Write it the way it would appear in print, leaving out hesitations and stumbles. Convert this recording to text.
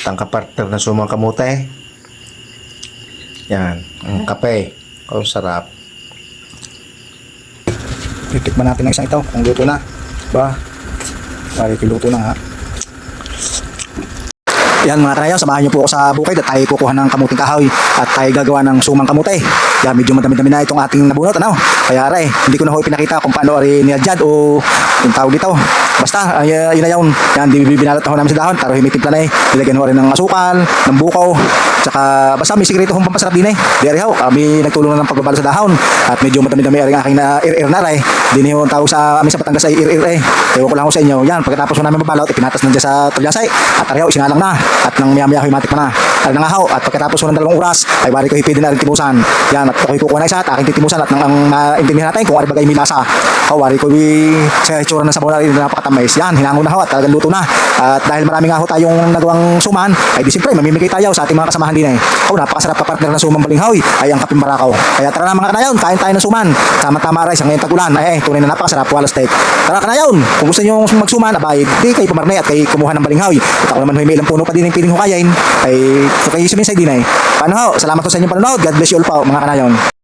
Tangka partner na sumang kamote. Yan, ang kape. Oh, sarap. Titikman natin ang isang ito kung luto na. Ba? Pare, luto na ha. Yan mga kanayaw, samahan niyo po ako sa bukid at tayo kukuha ng kamuting kahoy at tayo gagawa ng sumang kamute. Yan, medyo madami-dami na itong ating nabunot, ano? Kaya aray, hindi ko na ho pinakita kung paano ari niyadyad o yung tawag dito. Basta, yun na yun. Yan, binalat na ho namin sa dahon, taro himitimpla na eh. Nilagyan ho rin ng asukal, ng bukaw, tsaka basta may sikreto hong pampasarap din eh. Di ari ho, kami nagtulong na ng pagbabalo sa dahon at medyo madami-dami ari ang aking na ir-ir na ray. Din ho ang tawag sa amin sa Batangas ay ir-ir eh. Ewan ko lang ho sa inyo. Yan, pagkatapos ho namin mabalot, ipinatas na dyan sa tulyasay at ari ho, isingalang na. At nang maya-maya ko himatik pa na. Ay nangahaw at pagkatapos ko ng 2 oras ay wari ko hipidin na rin timusan. Yan at ako'y kukuha na isa at aking titimusan at nang maintindihan natin kung ano bagay may lasa. Wari ko sa itsura ng sabaw na rin napakatamis. Yan, hinangon na ho at talagang luto na. At dahil marami nga ho tayong nagawang suman, ay di siyempre mamimigay tayo sa ating mga kasamahan din eh. Napakasarap ka partner ng sumang balinghoy ay ang kaping barakaw. Kaya tara na mga kanayon, kain tayo ng suman. Tama-tama rin sa ngayong tagulan. Ay tunay na napakasarap wala steak. Tara kanayon, kung gusto niyo magsuman, abay, di kayo pumarne at kayo kumuha ng balinghoy. At ako naman may ilang puno pa din yung piling hukayin. Ay kayo suminsay din eh. Paano ho? Salamat po sa inyong panonood. God bless you all po mga kanayon.